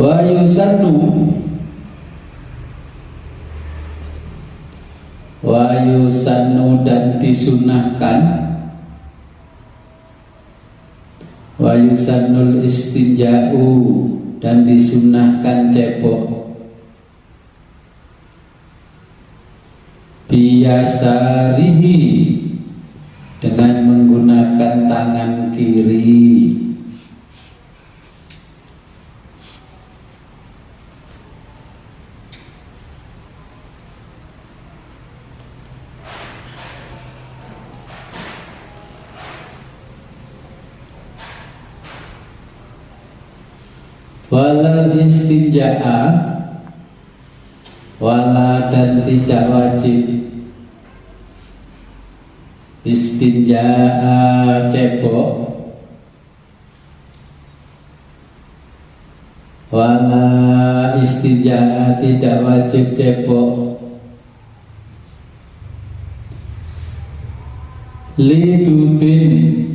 Wa yusannu, wa yusannu, dan disunahkan, wa yusannul istinja'u, dan disunahkan cebok, biyasarihi, dengan menggunakan tangan kiri. Wala istinja'a, wala dan tidak wajib istinja'a cebok, wala istinja'a tidak wajib cebok, lidudin,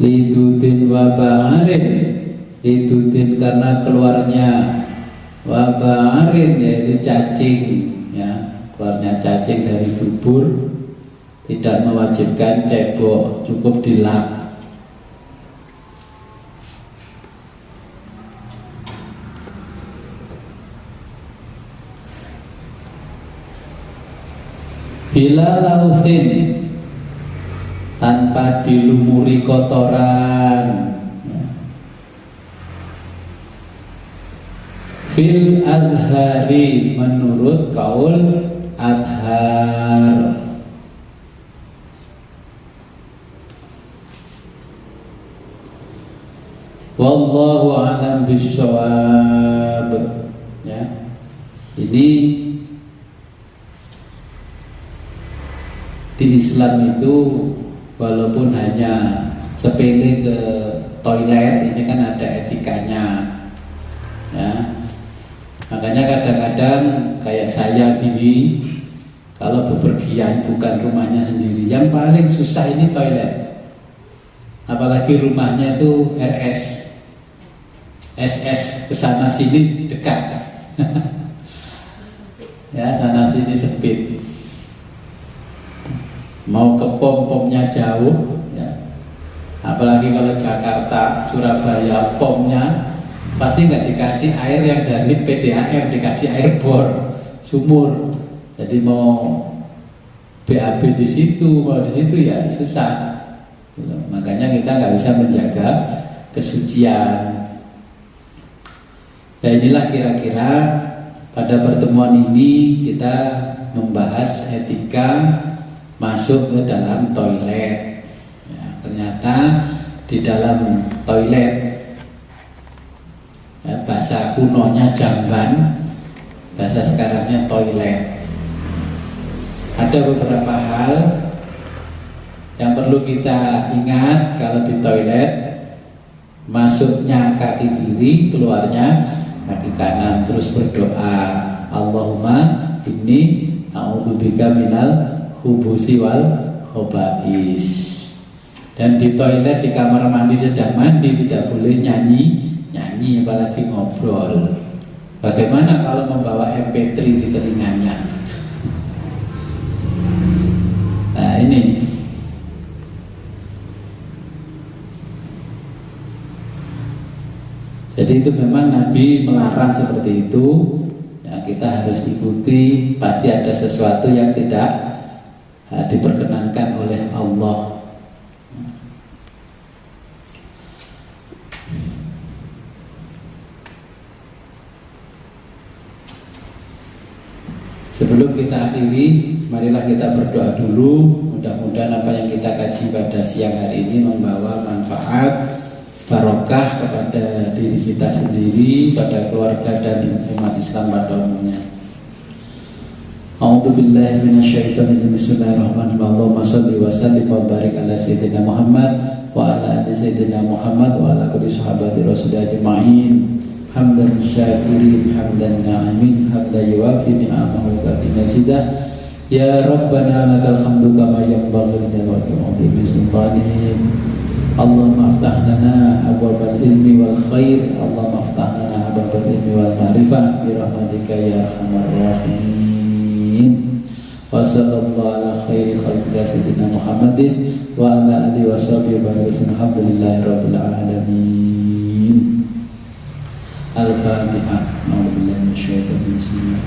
lidudin waba'arin, lidudin karena keluarnya, waba'arin yaitu cacing, ya, keluarnya cacing dari dubur, tidak mewajibkan cebok, cukup dilap. Bila lausin, tanpa dilumuri kotoran. Fil adhari, menurut kaul adhar. Wallahu a'lam bishawab. Ya, ini di Islam itu walaupun hanya sepele ke toilet, ini kan ada etikanya, ya. Makanya kadang-kadang kayak saya gini, kalau bepergian bukan rumahnya sendiri, yang paling susah ini toilet. Apalagi rumahnya itu RS, SS, kesana sini dekat. Ya, sana sini sempit. Mau ke pom-pomnya jauh, ya. Apalagi kalau Jakarta, Surabaya, pomnya pasti nggak dikasih air yang dari PDAM, dikasih air bor, sumur. Jadi mau BAB di situ, mau di situ ya susah. Makanya kita nggak bisa menjaga kesucian. Nah, inilah kira-kira pada pertemuan ini kita membahas etika masuk ke dalam toilet. Ya, ternyata di dalam toilet, ya, bahasa kunonya jamban, bahasa sekarangnya toilet. Ada beberapa hal yang perlu kita ingat kalau di toilet. Masuknya kaki kiri, keluarnya kaki kanan, terus berdoa, Allahumma inni a'udzubika minal khubusi wal khobais. Dan di toilet, di kamar mandi sedang mandi tidak boleh nyanyi apalagi ngobrol. Bagaimana kalau membawa MP3 di telinganya? Nah, ini jadi itu memang Nabi melarang seperti itu. Ya, kita harus ikuti. Pasti ada sesuatu yang tidak diperkenankan oleh Allah. Sebelum kita akhiri, marilah kita berdoa dulu. Mudah-mudahan apa yang kita kaji pada siang hari ini membawa manfaat, barokah kepada diri kita sendiri, pada keluarga dan umat Islam pada umumnya. A'udzubillahi minasyaitonirrajim. Bismillahirrahmanirrahim. Allahumma shalli wa sallim wa barik ala sayyidina Muhammad wa ala ali sayyidina Muhammad wa ala kulli sahabati rasul ajma'in. Hamdan syakirin, hamdan na'imin, hamdan yuwafi ni'amahu wa kafi mazidah. Ya Rabbana lakal hamdu kama yanbaghi li jalali wajhika sultanik. Allahumma aftah lana abwabal ilmi wal khair. Allahumma aftah lana abwabal ilmi wal ma'rifah bi rahmatika ya arhamar rahimin. Wa sallallahu ala khairi khalqika sayyidina Muhammadin wa ala alihi wa sahbihi wa sallam. Alhamdulillahi rabbil alamin. Al-Fatihah. A'udzubillahi minasyaitonir rajim.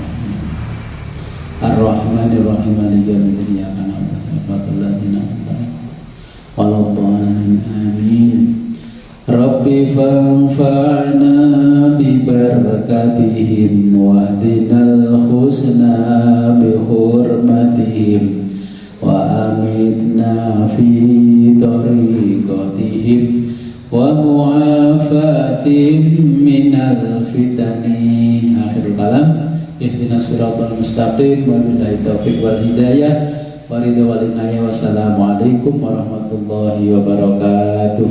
Ar-Rahmanir Rahim. Maliki yaumiddin. Iyyaka na'budu wa iyyaka nasta'in. Waladhdallin. Amin. Rabbi fanfa'na bi barakatihim wahdinal husna bi hurmatihim wa amitna fi tariqatihim wa mu'afatihim minal fitani. Akhirul kalam. Ihdinas siratal mustaqim wa billahi taufiq wal hidayah. Wassalamualaikum warahmatullahi wabarakatuh.